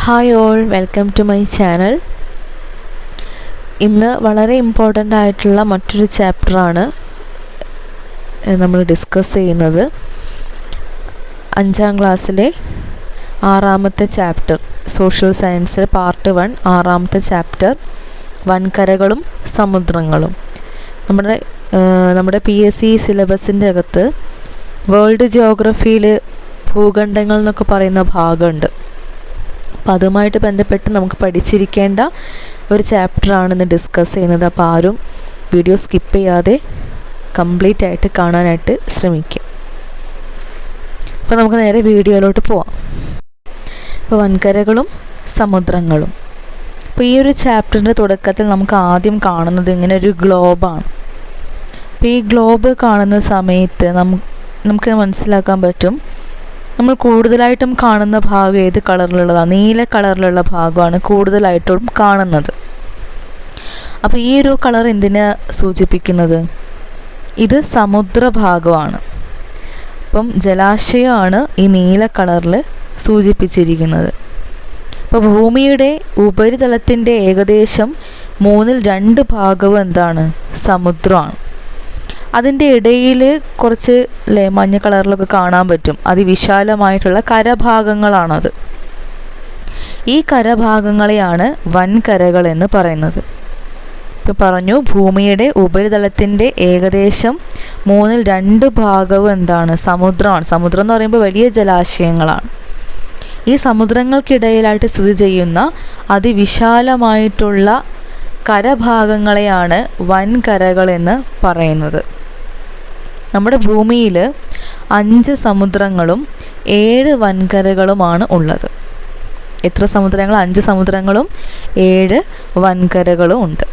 Hi all, welcome to my channel. ഇന്ന് വളരെ important ആയിട്ടുള്ള മറ്റൊരു ചാപ്റ്ററാണ് നമ്മൾ ഡിസ്കസ് ചെയ്യുന്നത്. 5ാം ക്ലാസ്സിലെ 6ാമത്തെ ചാപ്റ്റർ, സോഷ്യൽ സയൻസിൽ പാർട്ട് 1 6ാമത്തെ ചാപ്റ്റർ, വൻകരകളും സമുദ്രങ്ങളും. നമ്മുടെ PSC സിലബസിൻ്റെ അകത്ത് വേൾഡ് ജിയോഗ്രഫിയിൽ ഭൂഖണ്ഡങ്ങൾ എന്നൊക്കെ പറയുന്ന ഭാഗമുണ്ട്. അപ്പോൾ അതുമായിട്ട് ബന്ധപ്പെട്ട് നമുക്ക് പഠിച്ചിരിക്കേണ്ട ഒരു ചാപ്റ്ററാണ് ഇന്ന് ഡിസ്കസ് ചെയ്യുന്നത്. അപ്പോൾ ആരും വീഡിയോ സ്കിപ്പ് ചെയ്യാതെ കംപ്ലീറ്റ് ആയിട്ട് കാണാനായിട്ട് ശ്രമിക്കുക. അപ്പോൾ നമുക്ക് നേരെ വീഡിയോയിലോട്ട് പോവാം. ഇപ്പോൾ വൻകരകളും സമുദ്രങ്ങളും. അപ്പോൾ ഈ ഒരു ചാപ്റ്ററിൻ്റെ തുടക്കത്തിൽ നമുക്ക് ആദ്യം കാണുന്നത് ഇങ്ങനെ ഒരു ഗ്ലോബാണ്. അപ്പോൾ ഈ ഗ്ലോബ് കാണുന്ന സമയത്ത് നമുക്ക് മനസ്സിലാക്കാൻ പറ്റും, നമ്മൾ കൂടുതലായിട്ടും കാണുന്ന ഭാഗം ഏത് കളറിലുള്ളതാണ്? നീല കളറിലുള്ള ഭാഗമാണ് കൂടുതലായിട്ടും കാണുന്നത്. അപ്പോൾ ഈ ഒരു കളർ എന്തിനെ സൂചിപ്പിക്കുന്നത്? ഇത് സമുദ്രഭാഗമാണ്. അപ്പം ജലാശയമാണ് ഈ നീല കളറിൽ സൂചിപ്പിച്ചിരിക്കുന്നത്. അപ്പോൾ ഭൂമിയുടെ ഉപരിതലത്തിൻ്റെ ഏകദേശം 2/3 ഭാഗവും എന്താണ്? സമുദ്രമാണ്. അതിൻ്റെ ഇടയിൽ കുറച്ച് മഞ്ഞ കളറിലൊക്കെ കാണാൻ പറ്റും. അതിവിശാലമായിട്ടുള്ള കരഭാഗങ്ങളാണത്. ഈ കരഭാഗങ്ങളെയാണ് വൻകരകൾ എന്ന് പറയുന്നത്. ഇപ്പോൾ പറഞ്ഞു, ഭൂമിയുടെ ഉപരിതലത്തിൻ്റെ ഏകദേശം 2/3 ഭാഗവും എന്താണ്? സമുദ്രമാണ്. സമുദ്രം എന്ന് പറയുമ്പോൾ വലിയ ജലാശയങ്ങളാണ്. ഈ സമുദ്രങ്ങൾക്കിടയിലായിട്ട് സ്ഥിതി ചെയ്യുന്ന അതിവിശാലമായിട്ടുള്ള കരഭാഗങ്ങളെയാണ് വൻകരകൾ എന്ന് പറയുന്നത്. നമ്മുടെ ഭൂമിയിൽ 5 സമുദ്രങ്ങളും 7 വൻകരകളുമാണ് ഉള്ളത്. എത്ര സമുദ്രങ്ങൾ? 5 സമുദ്രങ്ങളും 7 വൻകരകളും ഉണ്ട്.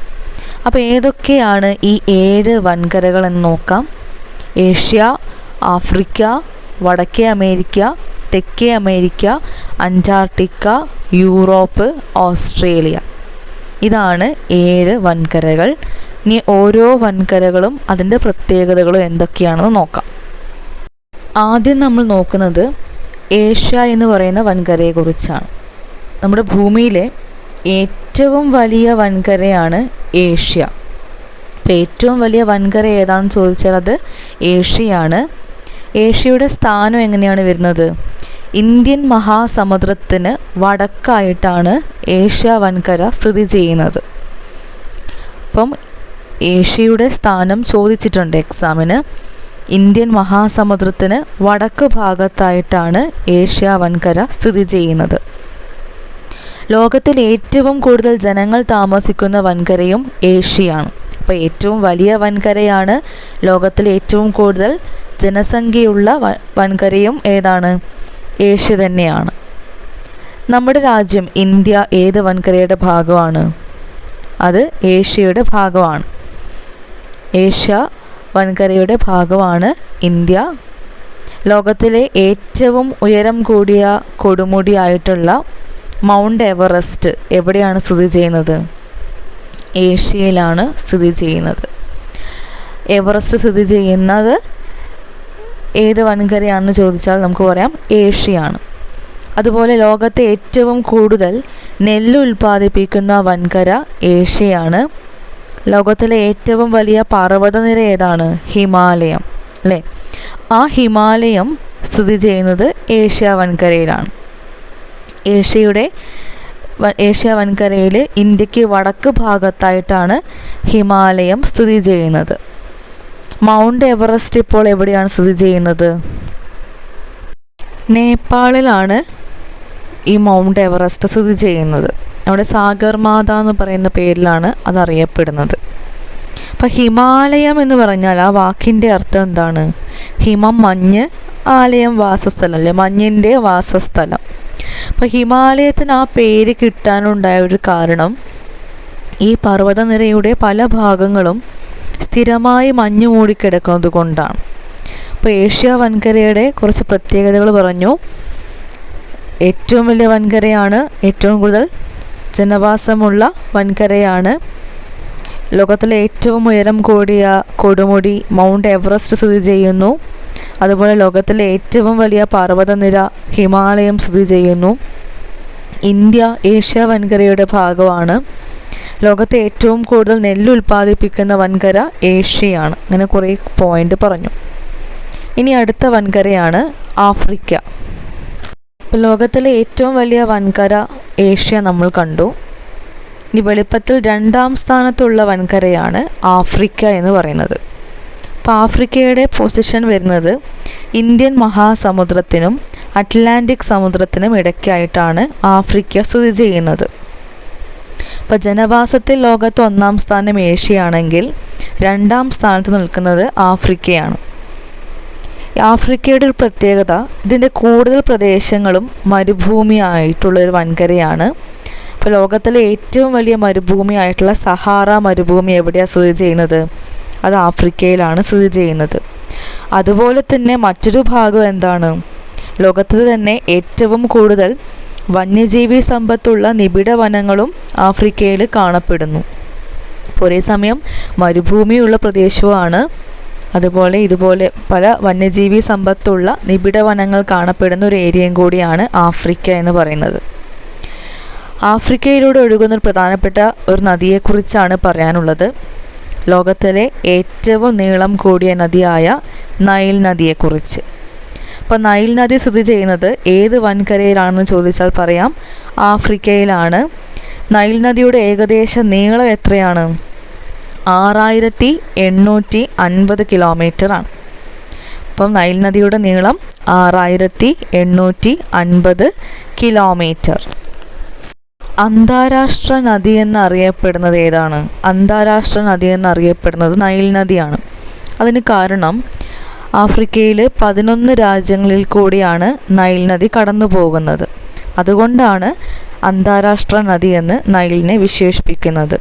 അപ്പോൾ ഏതൊക്കെയാണ് ഈ 7 വൻകരകൾ എന്ന് നോക്കാം. ഏഷ്യ, ആഫ്രിക്ക, വടക്കേ അമേരിക്ക, തെക്കേ അമേരിക്ക, അന്റാർട്ടിക്ക, യൂറോപ്പ്, ഓസ്ട്രേലിയ. ഇതാണ് 7 വൻകരകൾ. ഇനി ഓരോ വൻകരകളും അതിൻ്റെ പ്രത്യേകതകളും എന്തൊക്കെയാണെന്ന് നോക്കാം. ആദ്യം നമ്മൾ നോക്കുന്നത് ഏഷ്യ എന്ന് പറയുന്ന വൻകരയെക്കുറിച്ചാണ്. നമ്മുടെ ഭൂമിയിലെ ഏറ്റവും വലിയ വൻകരയാണ് ഏഷ്യ. അപ്പോൾ ഏറ്റവും വലിയ വൻകര ഏതാണെന്ന് ചോദിച്ചാൽ അത് ഏഷ്യയാണ്. ഏഷ്യയുടെ സ്ഥാനം എങ്ങനെയാണ് വരുന്നത്? ഇന്ത്യൻ മഹാസമുദ്രത്തിന് വടക്കായിട്ടാണ് ഏഷ്യ വൻകര സ്ഥിതി ചെയ്യുന്നത്. അപ്പം ഏഷ്യയുടെ സ്ഥാനം ചോദിച്ചിട്ടുണ്ട് എക്സാമിന്. ഇന്ത്യൻ മഹാസമുദ്രത്തിന് വടക്ക് ഭാഗത്തായിട്ടാണ് ഏഷ്യ വൻകര സ്ഥിതി ചെയ്യുന്നത്. ലോകത്തിൽ ഏറ്റവും കൂടുതൽ ജനങ്ങൾ താമസിക്കുന്ന വൻകരയും ഏഷ്യയാണ്. അപ്പോൾ ഏറ്റവും വലിയ വൻകരയാണ്. ലോകത്തിൽ ഏറ്റവും കൂടുതൽ ജനസംഖ്യയുള്ള വൻകരയും ഏതാണ്? ഏഷ്യ തന്നെയാണ്. നമ്മുടെ രാജ്യം ഇന്ത്യ ഏത് വൻകരയുടെ ഭാഗമാണ്? അത് ഏഷ്യയുടെ ഭാഗമാണ്. ഏഷ്യ വൻകരയുടെ ഭാഗമാണ് ഇന്ത്യ. ലോകത്തിലെ ഏറ്റവും ഉയരം കൂടിയ കൊടുമുടിയായിട്ടുള്ള മൗണ്ട് എവറസ്റ്റ് എവിടെയാണ് സ്ഥിതി ചെയ്യുന്നത്? ഏഷ്യയിലാണ് സ്ഥിതി ചെയ്യുന്നത്. എവറസ്റ്റ് സ്ഥിതി ചെയ്യുന്നത് ഏത് വൻകരയാണെന്ന് ചോദിച്ചാൽ നമുക്ക് പറയാം ഏഷ്യയാണ്. അതുപോലെ ലോകത്തെ ഏറ്റവും കൂടുതൽ നെല്ല് ഉൽപ്പാദിപ്പിക്കുന്ന വൻകര ഏഷ്യയാണ്. ലോകത്തിലെ ഏറ്റവും വലിയ പർവ്വതനിര ഏതാണ്? ഹിമാലയം, അല്ലേ? ആ ഹിമാലയം സ്ഥിതി ചെയ്യുന്നത് ഏഷ്യ വൻകരയിലാണ്. ഏഷ്യ വൻകരയിൽ ഇന്ത്യക്ക് വടക്ക് ഭാഗത്തായിട്ടാണ് ഹിമാലയം സ്ഥിതി ചെയ്യുന്നത്. മൗണ്ട് എവറസ്റ്റ് ഇപ്പോൾ എവിടെയാണ് സ്ഥിതി ചെയ്യുന്നത്? നേപ്പാളിലാണ് ഈ മൗണ്ട് എവറസ്റ്റ് സ്ഥിതി ചെയ്യുന്നത്. അവിടെ സാഗർമാത എന്ന് പറയുന്ന പേരിലാണ് അതറിയപ്പെടുന്നത്. അപ്പം ഹിമാലയം എന്ന് പറഞ്ഞാൽ ആ വാക്കിൻ്റെ അർത്ഥം എന്താണ്? ഹിമം മഞ്ഞ്, ആലയം വാസസ്ഥലം, അല്ലേ? മഞ്ഞിൻ്റെ വാസസ്ഥലം. അപ്പം ഹിമാലയത്തിന് ആ പേര് കിട്ടാനുണ്ടായ ഒരു കാരണം ഈ പർവ്വതനിരയുടെ പല ഭാഗങ്ങളും സ്ഥിരമായി മഞ്ഞ് മൂടിക്കിടക്കുന്നത് കൊണ്ടാണ്. അപ്പോൾ ഏഷ്യ വൻകരയുടെ കുറച്ച് പ്രത്യേകതകൾ പറഞ്ഞു. ഏറ്റവും വലിയ വൻകരയാണ്. ഏറ്റവും കൂടുതൽ ജനവാസമുള്ള വൻകരയാണ്. ലോകത്തിലെ ഏറ്റവും ഉയരം കൂടിയ കൊടുമുടി മൗണ്ട് എവറസ്റ്റ് സ്ഥിതി ചെയ്യുന്നു. അതുപോലെ ലോകത്തിലെ ഏറ്റവും വലിയ പർവ്വതനിര ഹിമാലയം സ്ഥിതി ചെയ്യുന്നു. ഇന്ത്യ ഏഷ്യ വൻകരയുടെ ഭാഗമാണ്. ലോകത്തെ ഏറ്റവും കൂടുതൽ നെല്ല് ഉൽപ്പാദിപ്പിക്കുന്ന വൻകര ഏഷ്യയാണ്. അങ്ങനെ കുറേ പോയിന്റ് പറഞ്ഞു. ഇനി അടുത്ത വൻകരയാണ് ആഫ്രിക്ക. ലോകത്തിലെ ഏറ്റവും വലിയ വൻകര ഏഷ്യ നമ്മൾ കണ്ടു. ഇനി വലിപ്പത്തിൽ 2ാം സ്ഥാനത്തുള്ള വൻകരയാണ് ആഫ്രിക്ക എന്ന് പറയുന്നത്. അപ്പോൾ ആഫ്രിക്കയുടെ പൊസിഷൻ വരുന്നത് ഇന്ത്യൻ മഹാസമുദ്രത്തിനും അറ്റ്ലാന്റിക് സമുദ്രത്തിനും ഇടയ്ക്കായിട്ടാണ് ആഫ്രിക്ക സ്ഥിതി ചെയ്യുന്നത്. അപ്പോൾ ജനവാസത്തിൽ ലോകത്ത് 1ാം സ്ഥാനം ഏഷ്യയാണെങ്കിൽ 2ാം സ്ഥാനത്ത് നിൽക്കുന്നത് ആഫ്രിക്കയാണ്. ആഫ്രിക്കയുടെ ഒരു പ്രത്യേകത, ഇതിൻ്റെ കൂടുതൽ പ്രദേശങ്ങളും മരുഭൂമിയായിട്ടുള്ളൊരു വൻകരയാണ്. ഇപ്പോൾ ലോകത്തിലെ ഏറ്റവും വലിയ മരുഭൂമിയായിട്ടുള്ള സഹാറ മരുഭൂമി എവിടെയാണ് സ്ഥിതി ചെയ്യുന്നത്? അത് ആഫ്രിക്കയിലാണ് സ്ഥിതി ചെയ്യുന്നത്. അതുപോലെ തന്നെ മറ്റൊരു ഭാഗം എന്താണ്? ലോകത്തിൽ തന്നെ ഏറ്റവും കൂടുതൽ വന്യജീവി സമ്പത്തുള്ള നിബിഡ വനങ്ങളും ആഫ്രിക്കയിൽ കാണപ്പെടുന്നു. ഒരേ സമയം മരുഭൂമിയുള്ള പ്രദേശവുമാണ്, അതുപോലെ ഇതുപോലെ പല വന്യജീവി സമ്പത്തുള്ള നിബിഡ വനങ്ങൾ കാണപ്പെടുന്ന ഒരു ഏരിയയും കൂടിയാണ് ആഫ്രിക്ക എന്ന് പറയുന്നത്. ആഫ്രിക്കയിലൂടെ ഒഴുകുന്ന ഒരു പ്രധാനപ്പെട്ട ഒരു നദിയെക്കുറിച്ചാണ് പറയാനുള്ളത്. ലോകത്തിലെ ഏറ്റവും നീളം കൂടിയ നദിയായ നൈൽ നദിയെക്കുറിച്ച്. അപ്പോൾ നൈൽ നദി സ്ഥിതി ചെയ്യുന്നത് ഏത് വൻകരയിലാണെന്ന് ചോദിച്ചാൽ പറയാം, ആഫ്രിക്കയിലാണ്. നൈൽ നദിയുടെ ഏകദേശ നീളം എത്രയാണ്? 6850 കിലോമീറ്ററാണ്. അപ്പം നൈൽ നദിയുടെ നീളം 6850 കിലോമീറ്റർ. അന്താരാഷ്ട്ര നദി എന്നറിയപ്പെടുന്നത് ഏതാണ്? അന്താരാഷ്ട്ര നദി എന്നറിയപ്പെടുന്നത് നൈൽ നദിയാണ്. അതിന് കാരണം ആഫ്രിക്കയിൽ 11 രാജ്യങ്ങളിൽ കൂടിയാണ് നൈൽ നദി കടന്നു പോകുന്നത്. അതുകൊണ്ടാണ് അന്താരാഷ്ട്ര നദി എന്ന് നൈലിനെ വിശേഷിപ്പിക്കുന്നത്.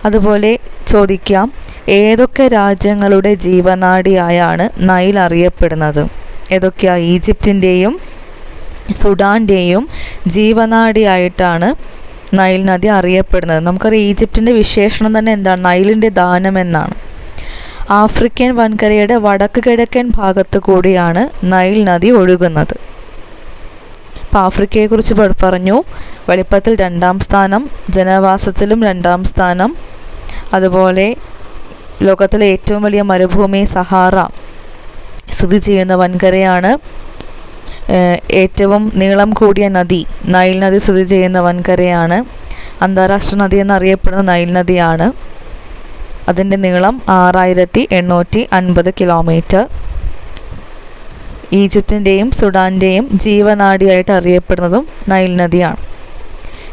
അതുപോലെ ചോദിക്കാം, ഏതൊക്കെ രാജ്യങ്ങളുടെ ജീവനാഡിയായാണ് നൈൽ അറിയപ്പെടുന്നത്? ഏതൊക്കെയാണ്? ഈജിപ്തിൻ്റെയും സുഡാൻ്റെയും ജീവനാഡിയായിട്ടാണ് നൈൽ നദി അറിയപ്പെടുന്നത്. നമുക്കറിയാം ഈജിപ്തിൻ്റെ വിശേഷണം തന്നെ എന്താണ്? നൈലിൻ്റെ ദാനം എന്നാണ്. ആഫ്രിക്കൻ വൻകരയുടെ വടക്ക് കിഴക്കൻ ഭാഗത്ത് കൂടിയാണ് നൈൽ നദി ഒഴുകുന്നത്. അപ്പോൾ ആഫ്രിക്കയെക്കുറിച്ച് പറഞ്ഞു. വലിപ്പത്തിൽ 2ാം സ്ഥാനം, ജനവാസത്തിലും 2ാം സ്ഥാനം. അതുപോലെ ലോകത്തിലെ ഏറ്റവും വലിയ മരുഭൂമി സഹാറ സ്ഥിതി ചെയ്യുന്ന വൻകരയാണ്. ഏറ്റവും നീളം കൂടിയ നദി നൈൽ നദി സ്ഥിതി ചെയ്യുന്ന വൻകരയാണ്. അന്താരാഷ്ട്ര നദി എന്നറിയപ്പെടുന്ന നൈൽ നദിയാണ്. അതിൻ്റെ നീളം 6850 കിലോമീറ്റർ. ഈജിപ്തിൻ്റെയും സുഡാൻ്റെയും ജീവനാഡിയായിട്ട് അറിയപ്പെടുന്നതും നൈൽ നദിയാണ്.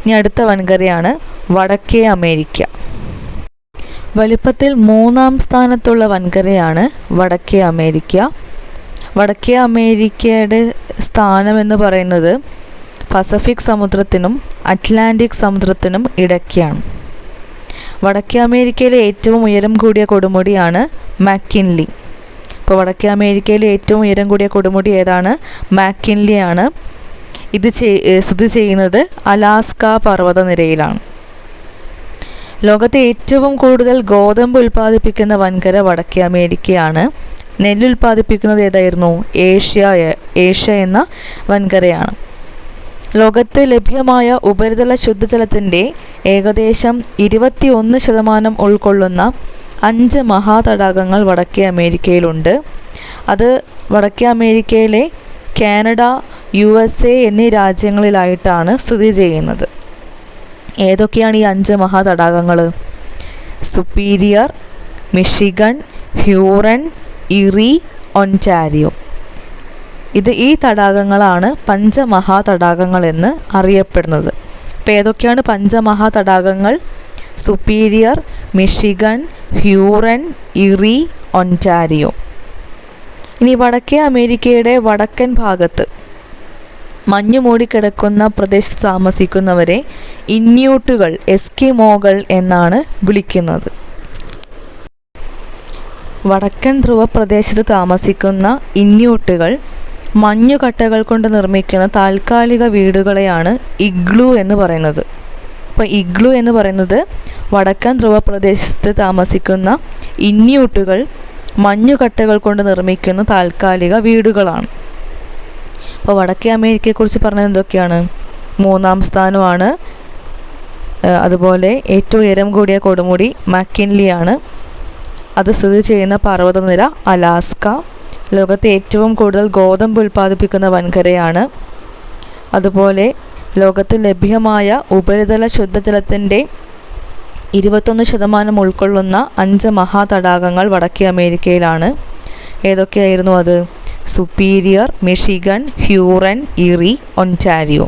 ഇനി അടുത്ത വൻകരയാണ് വടക്കേ അമേരിക്ക. വലിപ്പത്തിൽ 3ാം സ്ഥാനത്തുള്ള വൻകരയാണ് വടക്കേ അമേരിക്ക. വടക്കേ അമേരിക്കയുടെ സ്ഥാനം എന്ന് പറയുന്നത് പസഫിക് സമുദ്രത്തിനും അറ്റ്ലാന്റിക് സമുദ്രത്തിനും ഇടയ്ക്കാണ്. വടക്കേ അമേരിക്കയിലെ ഏറ്റവും ഉയരം കൂടിയ കൊടുമുടിയാണ് മാക്കിൻലി. ഇപ്പോൾ വടക്കേ അമേരിക്കയിലെ ഏറ്റവും ഉയരം കൂടിയ കൊടുമുടി ഏതാണ്? മാക്കിൻലി ആണ്. ഇത് സ്ഥിതി ചെയ്യുന്നത് അലാസ്ക പർവ്വതനിരയിലാണ്. ലോകത്തെ ഏറ്റവും കൂടുതൽ ഗോതമ്പ് ഉൽപ്പാദിപ്പിക്കുന്ന വൻകര വടക്കേ അമേരിക്കയാണ്. നെല്ല് ഉൽപ്പാദിപ്പിക്കുന്നത് ഏതായിരുന്നു? ഏഷ്യ എന്ന വൻകരയാണ്. ലോകത്ത് ലഭ്യമായ ഉപരിതല ശുദ്ധജലത്തിൻ്റെ ഏകദേശം 21% ഉൾക്കൊള്ളുന്ന 5 മഹാതടാകങ്ങൾ വടക്കേ അമേരിക്കയിലുണ്ട്. അത് വടക്കേ അമേരിക്കയിലെ കാനഡ, USA എന്നീ രാജ്യങ്ങളിലായിട്ടാണ് സ്ഥിതി ചെയ്യുന്നത്. ഏതൊക്കെയാണ് ഈ 5 മഹാതടാകങ്ങൾ? Superior, Michigan, Huron, Erie, Ontario. ഈ തടാകങ്ങളാണ് പഞ്ചമഹാതടാകങ്ങൾ എന്ന് അറിയപ്പെടുന്നത്. അപ്പോൾ ഏതൊക്കെയാണ് പഞ്ചമഹാതടാകങ്ങൾ? Superior, Michigan, Huron, Erie, Ontario. ഇനി വടക്കേ അമേരിക്കയുടെ വടക്കൻ ഭാഗത്ത് മഞ്ഞു മൂടിക്കിടക്കുന്ന പ്രദേശത്ത് താമസിക്കുന്നവരെ ഇന്യൂട്ടുകൾ, എസ്കിമോകൾ എന്നാണ് വിളിക്കുന്നത്. വടക്കൻ ധ്രുവ പ്രദേശത്ത് താമസിക്കുന്ന ഇന്യൂട്ടുകൾ മഞ്ഞുകട്ടകൾ കൊണ്ട് നിർമ്മിക്കുന്ന താൽക്കാലിക വീടുകളെയാണ് ഇഗ്ലൂ എന്ന് പറയുന്നത്. അപ്പോൾ ഇഗ്ലൂ എന്ന് പറയുന്നത് വടക്കൻ ധ്രുവ പ്രദേശത്ത് താമസിക്കുന്ന ഇന്യൂട്ടുകൾ മഞ്ഞുകട്ടകൾ കൊണ്ട് നിർമ്മിക്കുന്ന താൽക്കാലിക വീടുകളാണ്. അപ്പോൾ വടക്കേ അമേരിക്കയെക്കുറിച്ച് പറഞ്ഞത് എന്തൊക്കെയാണ്? മൂന്നാം സ്ഥാനമാണ്. അതുപോലെ ഏറ്റവും ഉയരം കൂടിയ കൊടുമുടി മക്കിൻലി ആണ്. അത് സ്ഥിതി ചെയ്യുന്ന പർവ്വതനിര അലാസ്ക. ലോകത്തെ ഏറ്റവും കൂടുതൽ ഗോതമ്പ് ഉൽപ്പാദിപ്പിക്കുന്ന വൻകരയാണ്. അതുപോലെ ലോകത്ത് ലഭ്യമായ ഉപരിതല ശുദ്ധജലത്തിൻ്റെ 21% ഉൾക്കൊള്ളുന്ന 5 മഹാതടാകങ്ങൾ വടക്കേ അമേരിക്കയിലാണ്. ഏതൊക്കെയായിരുന്നു അത്? Superior, Michigan, Huron, Erie, Ontario.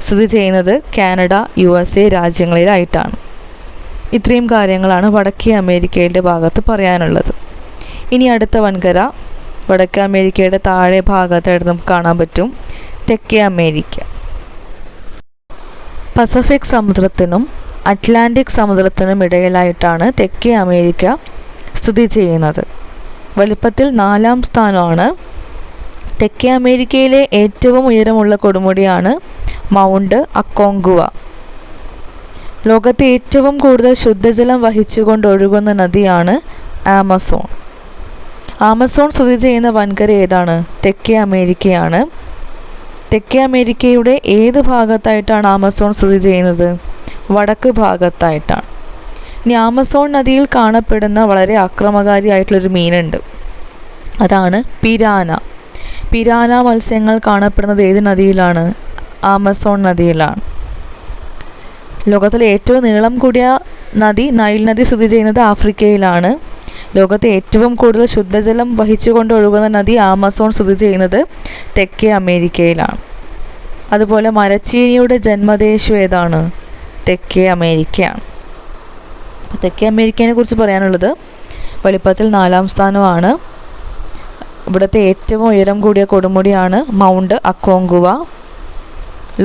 സ്ഥിതി ചെയ്യുന്നത് കാനഡ, USA രാജ്യങ്ങളിലായിട്ടാണ്. ഇത്രയും കാര്യങ്ങളാണ് വടക്കേ അമേരിക്കയുടെ ഭാഗത്ത് പറയാനുള്ളത്. ഇനി അടുത്ത വൻകര വടക്കേ അമേരിക്കയുടെ താഴെ ഭാഗത്തായിട്ട് നമുക്ക് കാണാൻ പറ്റും, തെക്കേ അമേരിക്ക. പസഫിക് സമുദ്രത്തിനും അറ്റ്ലാന്റിക് സമുദ്രത്തിനും ഇടയിലായിട്ടാണ് തെക്കേ അമേരിക്ക സ്ഥിതി ചെയ്യുന്നത്. വലിപ്പത്തിൽ 4ാം സ്ഥാനമാണ്. തെക്കേ അമേരിക്കയിലെ ഏറ്റവും ഉയരമുള്ള കൊടുമുടിയാണ് മൗണ്ട് അക്കോങ്കുവ. ലോകത്തെ ഏറ്റവും കൂടുതൽ ശുദ്ധജലം വഹിച്ചുകൊണ്ട് ഒഴുകുന്ന നദിയാണ് ആമസോൺ. ആമസോൺ സ്ഥിതി ചെയ്യുന്ന വൻകര ഏതാണ്? തെക്കേ അമേരിക്കയാണ്. തെക്കേ അമേരിക്കയുടെ ഏത് ഭാഗത്തായിട്ടാണ് ആമസോൺ സ്ഥിതി ചെയ്യുന്നത്? വടക്ക് ഭാഗത്തായിട്ടാണ്. ഇനി ആമസോൺ നദിയിൽ കാണപ്പെടുന്ന വളരെ ആക്രമകാരിയായിട്ടുള്ളൊരു മീനുണ്ട്, അതാണ് പിരാന. പിരാന മത്സ്യങ്ങൾ കാണപ്പെടുന്നത് ഏത് നദിയിലാണ്? ആമസോൺ നദിയിലാണ്. ലോകത്തിലെ ഏറ്റവും നീളം കൂടിയ നദി നൈൽ നദി സ്ഥിതി ചെയ്യുന്നത് ആഫ്രിക്കയിലാണ്. ലോകത്തെ ഏറ്റവും കൂടുതൽ ശുദ്ധജലം വഹിച്ചുകൊണ്ട് ഒഴുകുന്ന നദി ആമസോൺ സ്ഥിതി ചെയ്യുന്നത് തെക്കേ അമേരിക്കയിലാണ്. അതുപോലെ മരച്ചീനിയുടെ ജന്മദേശം ഏതാണ്? തെക്കേ അമേരിക്കയാണ്. അപ്പോൾ തെക്കേ അമേരിക്കയെ കുറിച്ച് പറയാനുള്ളത് വലിപ്പത്തിൽ 4ാം സ്ഥാനമാണ്. ഇവിടുത്തെ ഏറ്റവും ഉയരം കൂടിയ കൊടുമുടിയാണ് മൗണ്ട് അക്കോങ്കുവ.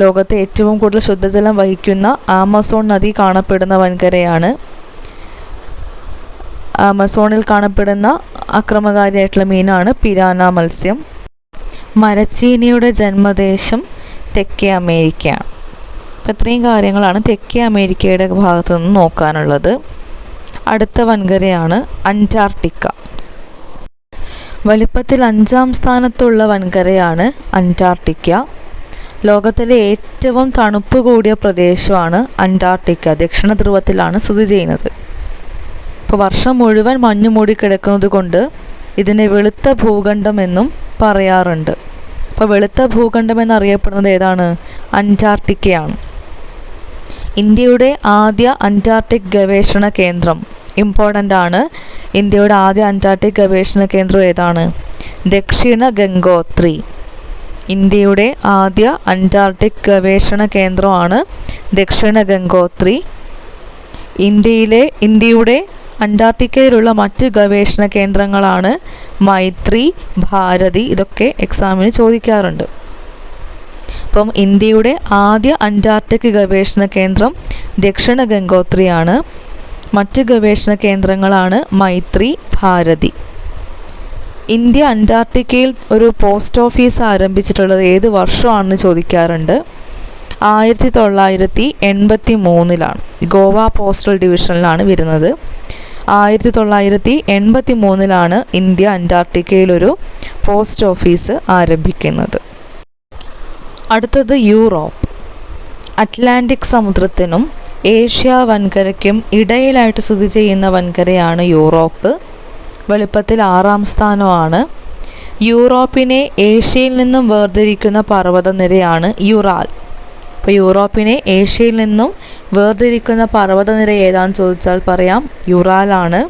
ലോകത്തെ ഏറ്റവും കൂടുതൽ ശുദ്ധജലം വഹിക്കുന്ന ആമസോൺ നദി കാണപ്പെടുന്ന വൻകരയാണ്. ആമസോണിൽ കാണപ്പെടുന്ന അക്രമകാരിയായിട്ടുള്ള മീനാണ് പിരാന മത്സ്യം. മരച്ചീനിയുടെ ജന്മദേശം തെക്കേ അമേരിക്കയാണ്. അപ്പോൾ ഇത്രയും കാര്യങ്ങളാണ് തെക്കേ അമേരിക്കയുടെ ഭാഗത്തു നിന്ന് നോക്കാനുള്ളത്. അടുത്ത വൻകരയാണ് അന്റാർട്ടിക്ക. വലിപ്പത്തിൽ 5ാം സ്ഥാനത്തുള്ള വൻകരയാണ് അന്റാർട്ടിക്ക. ലോകത്തിലെ ഏറ്റവും തണുപ്പ് കൂടിയ പ്രദേശമാണ് അന്റാർട്ടിക്ക. ദക്ഷിണ ധ്രുവത്തിലാണ് സ്ഥിതി ചെയ്യുന്നത്. ഇപ്പോൾ വർഷം മുഴുവൻ മഞ്ഞ് മൂടി കിടക്കുന്നത് കൊണ്ട് ഇതിനെ വെളുത്ത ഭൂഖണ്ഡം എന്നും പറയാറുണ്ട്. അപ്പോൾ വെളുത്ത ഭൂഖണ്ഡം എന്നറിയപ്പെടുന്നത് ഏതാണ്? അന്റാർട്ടിക്കയാണ്. ഇന്ത്യയുടെ ആദ്യ അന്റാർട്ടിക് ഗവേഷണ കേന്ദ്രം ഇമ്പോർട്ടൻ്റ് ആണ്. ഇന്ത്യയുടെ ആദ്യ അന്റാർട്ടിക് ഗവേഷണ കേന്ദ്രം ഏതാണ്? ദക്ഷിണ ഗംഗോത്രി. ഇന്ത്യയുടെ ആദ്യ അന്റാർട്ടിക് ഗവേഷണ കേന്ദ്രമാണ് ദക്ഷിണ ഗംഗോത്രി. ഇന്ത്യയുടെ അന്റാർട്ടിക്കയിലുള്ള മറ്റ് ഗവേഷണ കേന്ദ്രങ്ങളാണ് മൈത്രി, ഭാരതി. ഇതൊക്കെ എക്സാമിന് ചോദിക്കാറുണ്ട്. അപ്പം ഇന്ത്യയുടെ ആദ്യ അന്റാർട്ടിക് ഗവേഷണ കേന്ദ്രം ദക്ഷിണ ഗംഗോത്രിയാണ്. മറ്റ് ഗവേഷണ കേന്ദ്രങ്ങളാണ് മൈത്രി, ഭാരതി. ഇന്ത്യ അന്റാർട്ടിക്കയിൽ ഒരു പോസ്റ്റ് ഓഫീസ് ആരംഭിച്ചിട്ടുള്ളത് ഏത് വർഷമാണെന്ന് ചോദിക്കാറുണ്ട്. 1983 ഗോവ പോസ്റ്റൽ ഡിവിഷനിലാണ് വരുന്നത്. 1983 ഇന്ത്യ അന്റാർട്ടിക്കയിലൊരു പോസ്റ്റ് ഓഫീസ് ആരംഭിക്കുന്നത്. അടുത്തത് യൂറോപ്പ്. അറ്റ്ലാന്റിക് സമുദ്രത്തിനും ഏഷ്യ വൻകരയ്ക്കും ഇടയിലായിട്ട് സ്ഥിതി ചെയ്യുന്ന വൻകരയാണ് യൂറോപ്പ്. വലിപ്പത്തിൽ 6ാം സ്ഥാനമാണ്. യൂറോപ്പിനെ ഏഷ്യയിൽ നിന്നും വേർതിരിക്കുന്ന പർവ്വതനിരയാണ് യുറാൽ. അപ്പോൾ യൂറോപ്പിനെ ഏഷ്യയിൽ നിന്നും വേർതിരിക്കുന്ന പർവ്വതനിര ഏതാണെന്ന് ചോദിച്ചാൽ പറയാം യുറാലാണ്.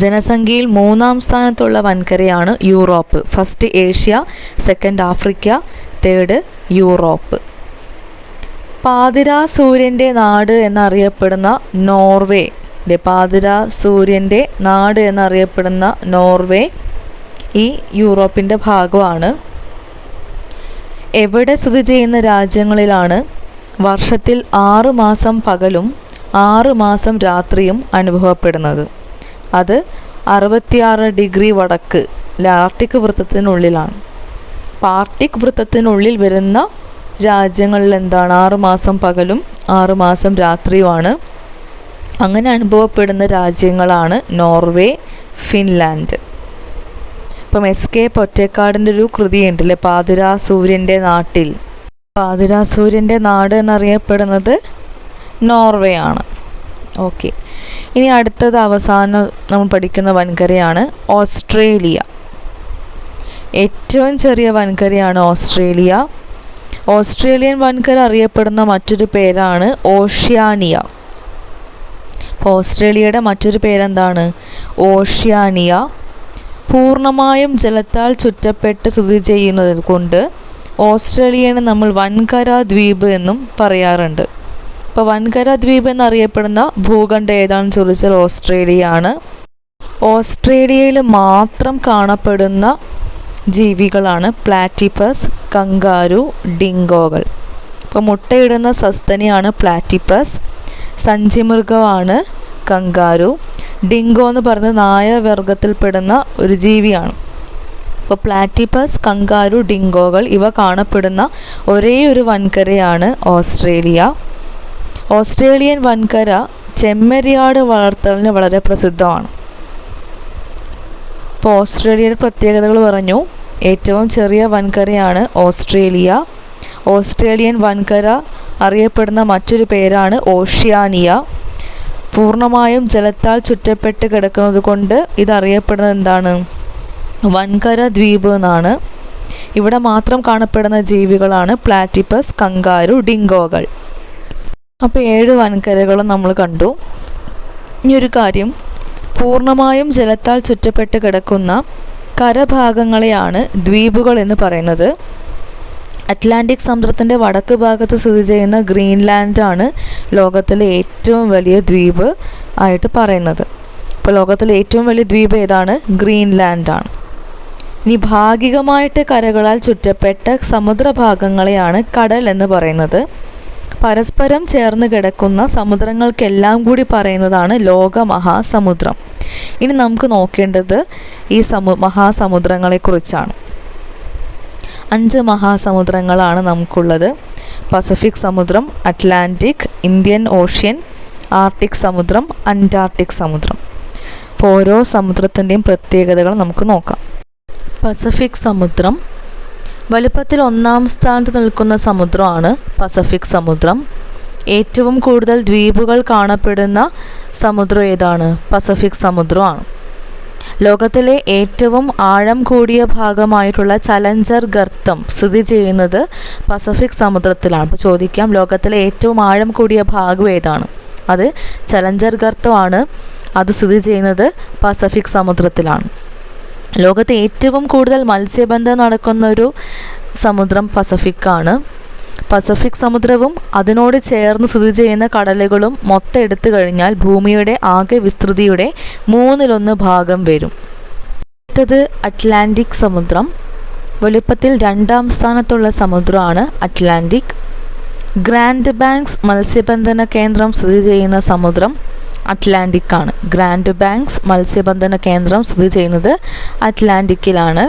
ജനസംഖ്യയിൽ 3ാം സ്ഥാനത്തുള്ള വൻകരയാണ് Europe. First Asia, second Africa, third Europe. പാതിരാ സൂര്യൻ്റെ നാട് എന്നറിയപ്പെടുന്ന നോർവേ, പാതിരാ സൂര്യൻ്റെ നാട് എന്നറിയപ്പെടുന്ന നോർവേ ഈ യൂറോപ്പിൻ്റെ ഭാഗമാണ്. എവിടെ സ്ഥിതി ചെയ്യുന്ന രാജ്യങ്ങളിലാണ് വർഷത്തിൽ 6 മാസം പകലും 6 മാസം രാത്രിയും അനുഭവപ്പെടുന്നത്? അത് 66 ഡിഗ്രി വടക്ക് ആർട്ടിക് വൃത്തത്തിനുള്ളിലാണ്. ആർട്ടിക് വൃത്തത്തിനുള്ളിൽ വരുന്ന രാജ്യങ്ങളിൽ എന്താണ് 6 മാസം പകലും 6 മാസം രാത്രിയുമാണ്. അങ്ങനെ അനുഭവപ്പെടുന്ന രാജ്യങ്ങളാണ് നോർവേ, ഫിൻലാൻഡ്. ഇപ്പം SK പൊറ്റേക്കാടിൻ്റെ ഒരു കൃതിയുണ്ടല്ലേ, പാതിരാ സൂര്യൻ്റെ നാട്ടിൽ. പാതിരാസൂര്യൻ്റെ നാട് എന്നറിയപ്പെടുന്നത് നോർവേ ആണ്. ഓക്കെ, ഇനി അടുത്തത് അവസാനം നമ്മൾ പഠിക്കുന്ന വൻകരയാണ് ഓസ്ട്രേലിയ. ഏറ്റവും ചെറിയ വൻകരയാണ് ഓസ്ട്രേലിയ. ഓസ്ട്രേലിയൻ വൻകര അറിയപ്പെടുന്ന മറ്റൊരു പേരാണ് ഓഷ്യാനിയ. അപ്പോൾ ഓസ്ട്രേലിയയുടെ മറ്റൊരു പേരെന്താണ്? ഓഷ്യാനിയ. പൂർണ്ണമായും ജലത്താൽ ചുറ്റപ്പെട്ട് സ്ഥിതി ചെയ്യുന്നത് കൊണ്ട് ഓസ്ട്രേലിയനെ നമ്മൾ വൻകര ദ്വീപ് എന്നും പറയാറുണ്ട്. അപ്പോൾ വൻകര ദ്വീപ് എന്നറിയപ്പെടുന്ന ഭൂഖണ്ഡം ഏതാണെന്ന് ചോദിച്ചാൽ ഓസ്ട്രേലിയ ആണ്. ഓസ്ട്രേലിയയിൽ മാത്രം കാണപ്പെടുന്ന ജീവികളാണ് പ്ലാറ്റിപ്പസ്, കങ്കാരു, ഡിങ്കോകൾ. ഇപ്പോൾ മുട്ടയിടുന്ന സസ്തനിയാണ് പ്ലാറ്റിപ്പസ്, സഞ്ചിമൃഗമാണ് കങ്കാരു. ഡിങ്കോ എന്ന് പറയുന്നത് നായ വർഗത്തിൽപ്പെടുന്ന ഒരു ജീവിയാണ്. അപ്പോൾ പ്ലാറ്റിപ്പസ്, കങ്കാരു, ഡിങ്കോകൾ ഇവ കാണപ്പെടുന്ന ഒരേ ഒരു വൻകരയാണ് ഓസ്ട്രേലിയ. ഓസ്ട്രേലിയൻ വൻകര ചെമ്മരിയാട് വളർത്തലിന് വളരെ പ്രസിദ്ധമാണ്. ഇപ്പോൾ ഓസ്ട്രേലിയയുടെ പ്രത്യേകതകൾ പറഞ്ഞു. ഏറ്റവും ചെറിയ വൻകരയാണ് ഓസ്ട്രേലിയ. ഓസ്ട്രേലിയൻ വൻകര അറിയപ്പെടുന്ന മറ്റൊരു പേരാണ് ഓഷ്യാനിയ. പൂർണ്ണമായും ജലത്താൽ ചുറ്റപ്പെട്ട് കിടക്കുന്നത് കൊണ്ട് ഇതറിയപ്പെടുന്നത് എന്താണ്? വൻകര ദ്വീപ് എന്നാണ്. ഇവിടെ മാത്രം കാണപ്പെടുന്ന ജീവികളാണ് പ്ലാറ്റിപ്പസ്, കങ്കാരു, ഡിങ്കോകൾ. അപ്പോൾ 7 വൻകരകളും നമ്മൾ കണ്ടു. ഇനി ഒരു കാര്യം, പൂർണ്ണമായും ജലത്താൽ ചുറ്റപ്പെട്ട് കിടക്കുന്ന കരഭാഗങ്ങളെയാണ് ദ്വീപുകൾ എന്ന് പറയുന്നത്. അറ്റ്ലാന്റിക് സമുദ്രത്തിൻ്റെ വടക്ക് ഭാഗത്ത് സ്ഥിതി ചെയ്യുന്ന ഗ്രീൻലാൻഡാണ് ലോകത്തിലെ ഏറ്റവും വലിയ ദ്വീപ് ആയിട്ട് പറയുന്നത്. അപ്പോൾ ലോകത്തിലെ ഏറ്റവും വലിയ ദ്വീപ് ഏതാണ്? ഗ്രീൻലാൻഡാണ്. ഇനി ഭാഗികമായിട്ട് കരകളാൽ ചുറ്റപ്പെട്ട സമുദ്രഭാഗങ്ങളെയാണ് കടൽ എന്ന് പറയുന്നത്. പരസ്പരം ചേർന്ന് കിടക്കുന്ന സമുദ്രങ്ങൾക്കെല്ലാം കൂടി പറയുന്നതാണ് ലോകമഹാസമുദ്രം. ഇനി നമുക്ക് നോക്കേണ്ടത് ഈ മഹാസമുദ്രങ്ങളെക്കുറിച്ചാണ്. 5 മഹാസമുദ്രങ്ങളാണ് നമുക്കുള്ളത്. പസഫിക് സമുദ്രം, അറ്റ്ലാന്റിക്, ഇന്ത്യൻ ഓഷ്യൻ, ആർട്ടിക് സമുദ്രം, അന്റാർട്ടിക് സമുദ്രം. അപ്പോൾ ഓരോ സമുദ്രത്തിൻ്റെയും പ്രത്യേകതകൾ നമുക്ക് നോക്കാം. പസഫിക് സമുദ്രം വലുപ്പത്തിൽ 1-ാം സ്ഥാനത്ത് നിൽക്കുന്ന സമുദ്രമാണ് പസഫിക് സമുദ്രം. ഏറ്റവും കൂടുതൽ ദ്വീപുകൾ കാണപ്പെടുന്ന സമുദ്രം ഏതാണ്? പസഫിക് സമുദ്രമാണ്. ലോകത്തിലെ ഏറ്റവും ആഴം കൂടിയ ഭാഗമായിട്ടുള്ള ചലഞ്ചർ ഗർത്തം സ്ഥിതി ചെയ്യുന്നത് പസഫിക് സമുദ്രത്തിലാണ്. അപ്പോൾ ചോദിക്കാം, ലോകത്തിലെ ഏറ്റവും ആഴം കൂടിയ ഭാഗം ഏതാണ്? അത് ചലഞ്ചർ ഗർത്തമാണ്. അത് സ്ഥിതി ചെയ്യുന്നത് പസഫിക് സമുദ്രത്തിലാണ്. ലോകത്തെ ഏറ്റവും കൂടുതൽ മത്സ്യബന്ധനം നടക്കുന്നൊരു സമുദ്രം പസഫിക്കാണ്. പസഫിക് സമുദ്രവും അതിനോട് ചേർന്ന് സ്ഥിതി ചെയ്യുന്ന കടലുകളും മൊത്തം എടുത്തു കഴിഞ്ഞാൽ ഭൂമിയുടെ ആകെ വിസ്തൃതിയുടെ 1/3 ഭാഗം വരും. അടുത്തത് അറ്റ്ലാന്റിക് സമുദ്രം. വലുപ്പത്തിൽ 2-ാം സ്ഥാനത്തുള്ള സമുദ്രമാണ് അറ്റ്ലാന്റിക്. ഗ്രാൻഡ് ബാങ്ക്സ് മത്സ്യബന്ധന കേന്ദ്രം സ്ഥിതി ചെയ്യുന്ന സമുദ്രം അറ്റ്ലാന്റിക് ആണ്. ഗ്രാൻഡ് ബാങ്ക്സ് മത്സ്യബന്ധന കേന്ദ്രം സ്ഥിതി ചെയ്യുന്നത് അറ്റ്ലാന്റിക്കിലാണ്.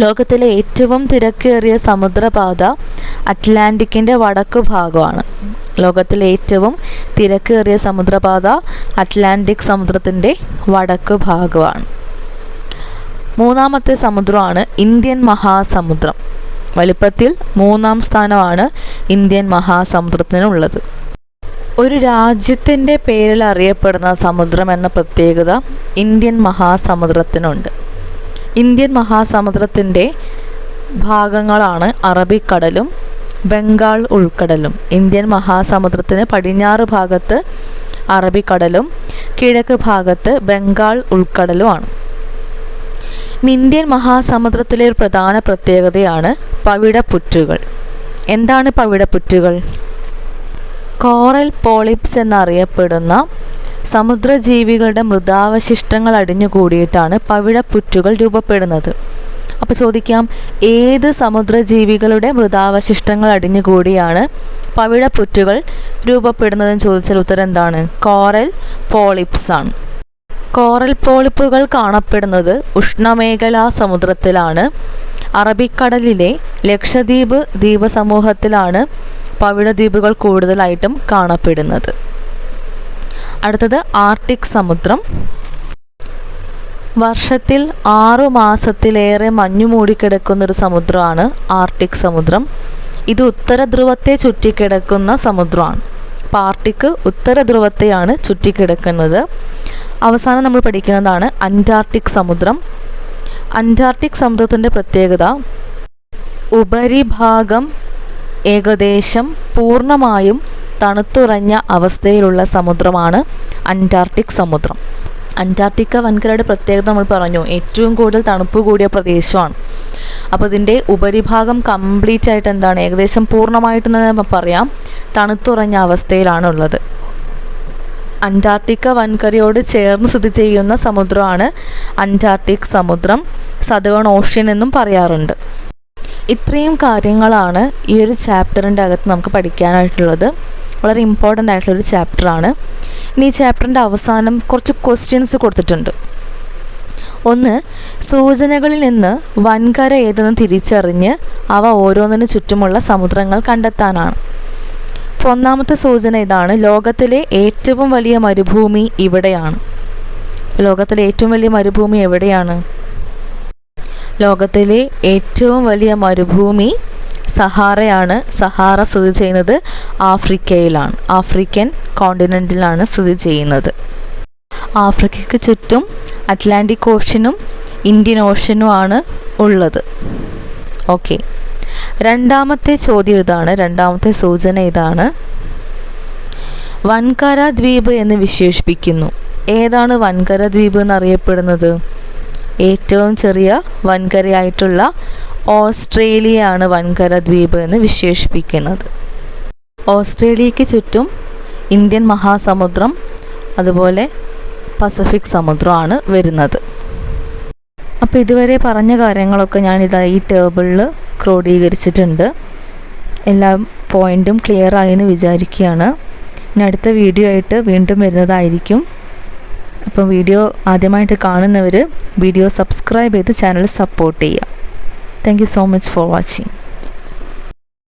ലോകത്തിലെ ഏറ്റവും തിരക്കേറിയ സമുദ്രപാത അറ്റ്ലാന്റിക്കിൻ്റെ വടക്കു ഭാഗമാണ്. ലോകത്തിലെ ഏറ്റവും തിരക്കേറിയ സമുദ്രപാത അറ്റ്ലാന്റിക് സമുദ്രത്തിൻ്റെ വടക്കു ഭാഗമാണ്. 3-ാമത്തെ സമുദ്രമാണ് ഇന്ത്യൻ മഹാസമുദ്രം. വലുപ്പത്തിൽ 3-ാം സ്ഥാനമാണ് ഇന്ത്യൻ മഹാസമുദ്രത്തിനുള്ളത്. ഒരു രാജ്യത്തിൻ്റെ പേരിൽ അറിയപ്പെടുന്ന സമുദ്രം എന്ന പ്രത്യേകത ഇന്ത്യൻ മഹാസമുദ്രത്തിനുണ്ട്. ഇന്ത്യൻ മഹാസമുദ്രത്തിൻ്റെ ഭാഗങ്ങളാണ് അറബിക്കടലും ബംഗാൾ ഉൾക്കടലും. ഇന്ത്യൻ മഹാസമുദ്രത്തിന് പടിഞ്ഞാറ് ഭാഗത്ത് അറബിക്കടലും കിഴക്ക് ഭാഗത്ത് ബംഗാൾ ഉൾക്കടലുമാണ്. ഇന്ത്യൻ മഹാസമുദ്രത്തിലെ ഒരു പ്രധാന പ്രത്യേകതയാണ് പവിഴപ്പുറ്റുകൾ. എന്താണ് പവിഴപ്പുറ്റുകൾ? കോറൽ പോളിപ്സ് എന്നറിയപ്പെടുന്ന സമുദ്രജീവികളുടെ മൃതാവശിഷ്ടങ്ങൾ അടിഞ്ഞുകൂടിയിട്ടാണ് പവിഴപ്പുറ്റുകൾ രൂപപ്പെടുന്നത്. അപ്പോൾ ചോദിക്കാം, ഏത് സമുദ്രജീവികളുടെ മൃതാവശിഷ്ടങ്ങൾ അടിഞ്ഞുകൂടിയാണ് പവിഴപ്പുറ്റുകൾ രൂപപ്പെടുന്നതെന്ന് ചോദിച്ചാൽ ഉത്തരം എന്താണ്? കോറൽ പോളിപ്സ് ആണ്. കോറൽ പോളിപ്പുകൾ കാണപ്പെടുന്നത് ഉഷ്ണമേഖലാ സമുദ്രത്തിലാണ്. അറബിക്കടലിലെ ലക്ഷദ്വീപ് ദ്വീപസമൂഹത്തിലാണ് പവിഴദ്വീപുകൾ കൂടുതലായിട്ടും കാണപ്പെടുന്നത്. അടുത്തത് ആർട്ടിക് സമുദ്രം. വർഷത്തിൽ 6 മാസത്തിലേറെ മഞ്ഞു മൂടിക്കിടക്കുന്നൊരു സമുദ്രമാണ് ആർട്ടിക് സമുദ്രം. ഇത് ഉത്തര ധ്രുവത്തെ ചുറ്റിക്കിടക്കുന്ന സമുദ്രമാണ്. ആർട്ടിക് ഉത്തര ധ്രുവത്തെയാണ് ചുറ്റിക്കിടക്കുന്നത്. അവസാനം നമ്മൾ പഠിക്കുന്നതാണ് അന്റാർട്ടിക് സമുദ്രം. അന്റാർട്ടിക് സമുദ്രത്തിൻ്റെ പ്രത്യേകത ഉപരിഭാഗം ഏകദേശം പൂർണ്ണമായും തണുത്തുറഞ്ഞ അവസ്ഥയിലുള്ള സമുദ്രമാണ് അന്റാർട്ടിക് സമുദ്രം. അന്റാർട്ടിക്ക വൻകരയുടെ പ്രത്യേകത നമ്മൾ പറഞ്ഞു, ഏറ്റവും കൂടുതൽ തണുപ്പ് കൂടിയ പ്രദേശമാണ്. അപ്പോൾ ഇതിൻ്റെ ഉപരിഭാഗം കംപ്ലീറ്റ് ആയിട്ട് എന്താണ്, ഏകദേശം പൂർണ്ണമായിട്ട് പറയാം തണുത്തുറഞ്ഞ അവസ്ഥയിലാണ് ഉള്ളത്. അന്റാർട്ടിക്ക വൻകരയോട് ചേർന്ന് സ്ഥിതി ചെയ്യുന്ന സമുദ്രമാണ് അന്റാർട്ടിക് സമുദ്രം. സദേൺ ഓഷ്യൻ എന്നും പറയാറുണ്ട്. ഇത്രയും കാര്യങ്ങളാണ് ഈ ഒരു ചാപ്റ്ററിൻ്റെ അകത്ത് നമുക്ക് പഠിക്കാനായിട്ടുള്ളത്. വളരെ ഇമ്പോർട്ടൻ്റ് ആയിട്ടുള്ളൊരു ചാപ്റ്ററാണ്. ഇനി ഈ ചാപ്റ്ററിൻ്റെ അവസാനം കുറച്ച് ക്വസ്റ്റ്യൻസ് കൊടുത്തിട്ടുണ്ട്. ഒന്ന്, സൂചനകളിൽ നിന്ന് വൻകര ഏതെന്ന് തിരിച്ചറിഞ്ഞ് അവ ഓരോന്നിനു ചുറ്റുമുള്ള സമുദ്രങ്ങൾ കണ്ടെത്താനാണ്. അപ്പോൾ ഒന്നാമത്തെ സൂചന ഇതാണ്, ലോകത്തിലെ ഏറ്റവും വലിയ മരുഭൂമി ഇവിടെയാണ്. ലോകത്തിലെ ഏറ്റവും വലിയ മരുഭൂമി എവിടെയാണ്? ലോകത്തിലെ ഏറ്റവും വലിയ മരുഭൂമി സഹാറയാണ്. സഹാറ സ്ഥിതി ചെയ്യുന്നത് ആഫ്രിക്കയിലാണ്. ആഫ്രിക്കൻ കോണ്ടിനെൻറ്റിലാണ് സ്ഥിതി ചെയ്യുന്നത്. ആഫ്രിക്കയ്ക്ക് ചുറ്റും അറ്റ്ലാന്റിക് ഓഷ്യനും ഇന്ത്യൻ ഓഷ്യനുമാണ് ഉള്ളത്. ഓക്കെ, രണ്ടാമത്തെ ചോദ്യം ഇതാണ്, രണ്ടാമത്തെ സൂചന ഇതാണ്, വൻകര ദ്വീപ് എന്ന് വിശേഷിപ്പിക്കുന്നു. ഏതാണ് വൻകര ദ്വീപ് എന്നറിയപ്പെടുന്നത്? ഏറ്റവും ചെറിയ വൻകരയായിട്ടുള്ള ഓസ്ട്രേലിയയാണ് വൻകര ദ്വീപ് എന്ന് വിശേഷിപ്പിക്കുന്നത്. ഓസ്ട്രേലിയയ്ക്ക് ചുറ്റും ഇന്ത്യൻ മഹാസമുദ്രം അതുപോലെ പസഫിക് സമുദ്രമാണ് വരുന്നത്. അപ്പോൾ ഇതുവരെ പറഞ്ഞ കാര്യങ്ങളൊക്കെ ഞാനിതാ ഈ ടേബിളിൽ ക്രോഡീകരിച്ചിട്ടുണ്ട്. എല്ലാ പോയിൻറ്റും ക്ലിയർ ആയെന്ന് വിചാരിക്കുകയാണ്. ഇനി അടുത്ത വീഡിയോ ആയിട്ട് വീണ്ടും വരുന്നതായിരിക്കും. അപ്പം വീഡിയോ ആദ്യമായിട്ട് കാണുന്നവർ വീഡിയോ സബ്സ്ക്രൈബ് ചെയ്ത് ചാനൽ സപ്പോർട്ട് ചെയ്യുക. Thank you so much for watching.